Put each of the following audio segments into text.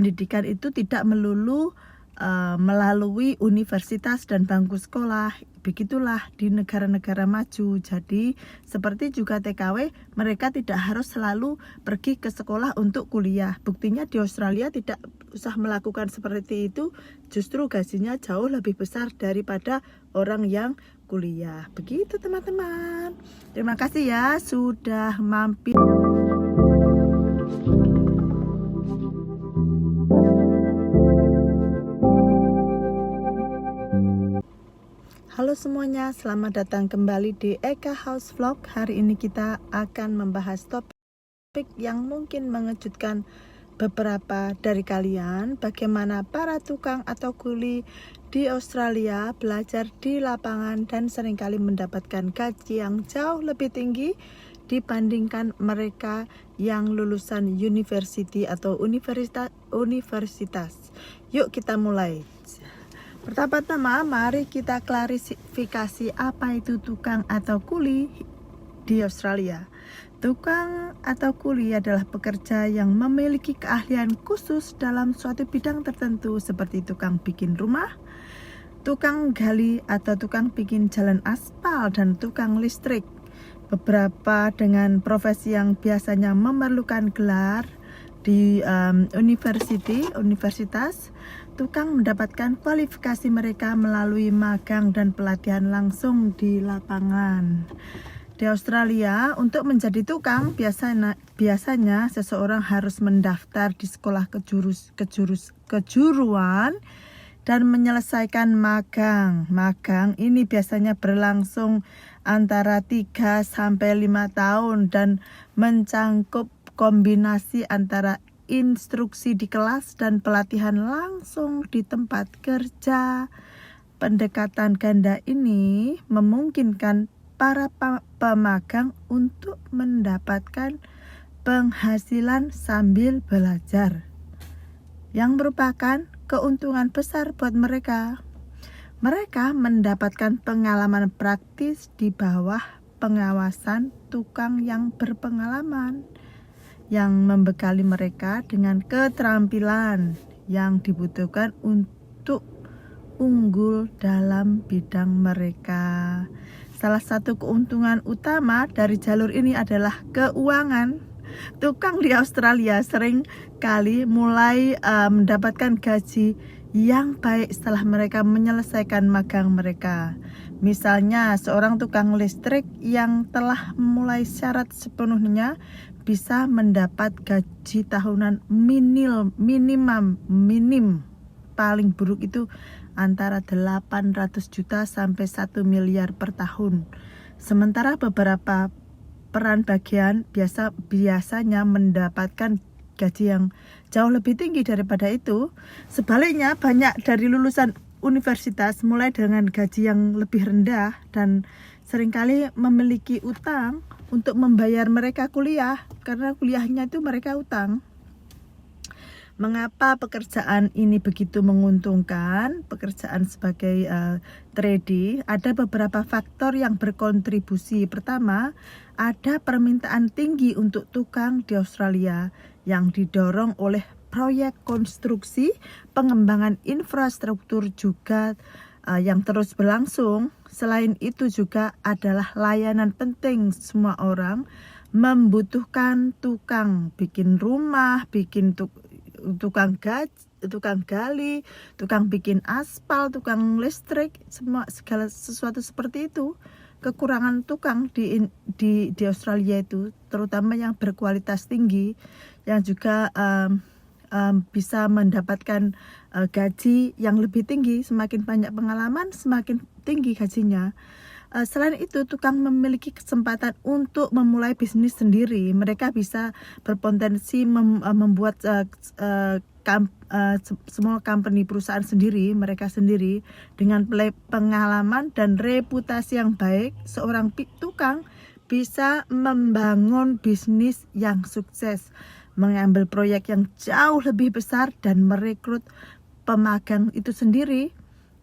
pendidikan itu tidak melulu melalui universitas dan bangku sekolah. Begitulah di negara-negara maju. Jadi seperti juga TKW, mereka tidak harus selalu pergi ke sekolah untuk kuliah. Buktinya di Australia tidak usah melakukan seperti itu, justru gajinya jauh lebih besar daripada orang yang kuliah. Begitu teman-teman. Terima kasih ya sudah mampir. Halo semuanya, selamat datang kembali di Eka House Vlog. Hari ini kita akan membahas topik yang mungkin mengejutkan beberapa dari kalian. Bagaimana para tukang atau kuli di Australia belajar di lapangan dan seringkali mendapatkan gaji yang jauh lebih tinggi dibandingkan mereka yang lulusan university atau universitas. Yuk kita mulai. Pertama-tama, mari kita klarifikasi apa itu tukang atau kuli di Australia. Tukang atau kuli adalah pekerja yang memiliki keahlian khusus dalam suatu bidang tertentu, seperti tukang bikin rumah, tukang gali atau tukang bikin jalan aspal, dan tukang listrik. Beberapa dengan profesi yang biasanya memerlukan gelar di universitas. Tukang mendapatkan kualifikasi mereka melalui magang dan pelatihan langsung di lapangan. Di Australia, untuk menjadi tukang biasanya seseorang harus mendaftar di sekolah kejuruan dan menyelesaikan magang. Magang ini biasanya berlangsung antara 3 sampai 5 tahun dan mencangkup kombinasi antara instruksi di kelas dan pelatihan langsung di tempat kerja. Pendekatan ganda ini memungkinkan para pemagang untuk mendapatkan penghasilan sambil belajar, yang merupakan keuntungan besar buat mereka. Mereka mendapatkan pengalaman praktis di bawah pengawasan tukang yang berpengalaman, yang membekali mereka dengan keterampilan yang dibutuhkan untuk unggul dalam bidang mereka. Salah satu keuntungan utama dari jalur ini adalah keuangan. Tukang di Australia sering kali mulai mendapatkan gaji yang baik setelah mereka menyelesaikan magang mereka. Misalnya, seorang tukang listrik yang telah memulai syarat sepenuhnya bisa mendapat gaji tahunan minim paling buruk itu antara 800 juta sampai 1 miliar per tahun. Sementara beberapa peran bagian biasanya mendapatkan gaji yang jauh lebih tinggi daripada itu. Sebaliknya, banyak dari lulusan universitas mulai dengan gaji yang lebih rendah dan seringkali memiliki utang untuk membayar mereka kuliah, karena kuliahnya itu mereka utang. Mengapa pekerjaan ini begitu menguntungkan? Pekerjaan sebagai tradie, ada beberapa faktor yang berkontribusi. Pertama, ada permintaan tinggi untuk tukang di Australia yang didorong oleh proyek konstruksi, pengembangan infrastruktur juga yang terus berlangsung. Selain itu juga adalah layanan penting. Semua orang membutuhkan tukang bikin rumah, tukang gali, tukang bikin aspal, tukang listrik, segala sesuatu seperti itu. Kekurangan tukang di Australia itu, terutama yang berkualitas tinggi, yang juga bisa mendapatkan gaji yang lebih tinggi. Semakin banyak pengalaman, semakin tinggi gajinya. Selain itu, tukang memiliki kesempatan untuk memulai bisnis sendiri. Mereka bisa berpotensi membuat semua company, perusahaan sendiri, mereka sendiri. Dengan pengalaman dan reputasi yang baik, seorang tukang bisa membangun bisnis yang sukses, mengambil proyek yang jauh lebih besar, dan merekrut pemagang itu sendiri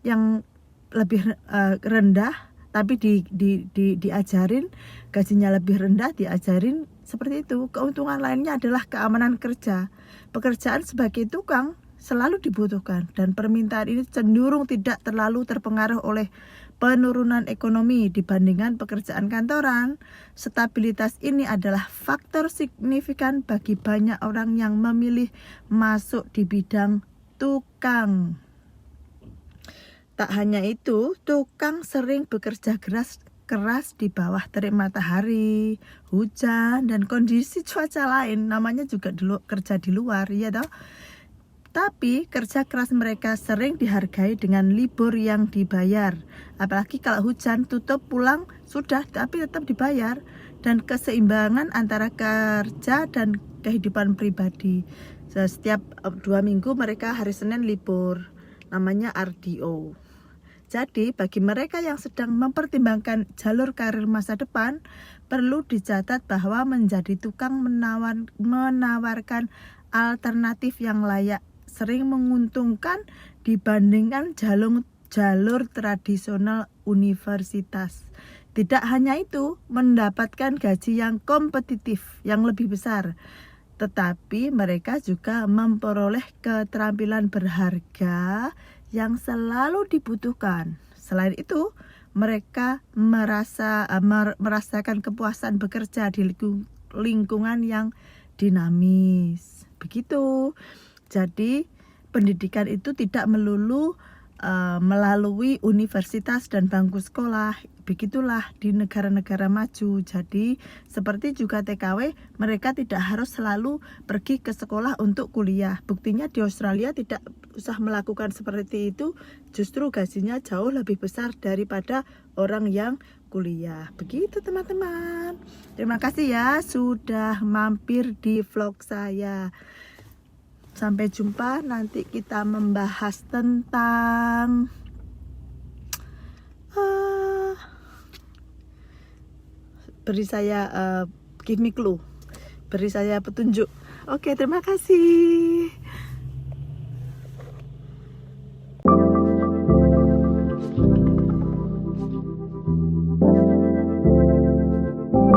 yang lebih rendah, tapi diajarin gajinya lebih rendah, diajarin Seperti itu. Keuntungan lainnya adalah keamanan kerja. Pekerjaan sebagai tukang selalu dibutuhkan dan permintaan ini cenderung tidak terlalu terpengaruh oleh penurunan ekonomi dibandingkan pekerjaan kantoran. Stabilitas ini adalah faktor signifikan bagi banyak orang yang memilih masuk di bidang tukang. Tak hanya itu, tukang sering bekerja keras di bawah terik matahari, hujan, dan kondisi cuaca lain. Namanya juga kerja di luar, ya toh. Tapi kerja keras mereka sering dihargai dengan libur yang dibayar. Apalagi kalau hujan, tutup, pulang, sudah, tapi tetap dibayar. Dan keseimbangan antara kerja dan kehidupan pribadi. Setiap 2 minggu mereka hari Senin libur. Namanya RDO. Jadi bagi mereka yang sedang mempertimbangkan jalur karir masa depan, perlu dicatat bahwa menjadi tukang menawarkan alternatif yang layak, sering menguntungkan dibandingkan jalur tradisional universitas. Tidak hanya itu, mendapatkan gaji yang kompetitif, yang lebih besar, tetapi mereka juga memperoleh keterampilan berharga yang selalu dibutuhkan. Selain itu, mereka merasakan kepuasan bekerja di lingkungan yang dinamis. Begitu. Jadi, pendidikan itu tidak melulu melalui universitas dan bangku sekolah. Begitulah di negara-negara maju. Jadi seperti juga TKW, mereka tidak harus selalu pergi ke sekolah untuk kuliah. Buktinya di Australia tidak usah melakukan seperti itu, justru gajinya jauh lebih besar daripada orang yang kuliah. Begitu teman-teman. Terima kasih ya sudah mampir di vlog saya. Sampai jumpa, nanti kita membahas tentang beri saya give me clue, beri saya petunjuk. Oke, terima kasih.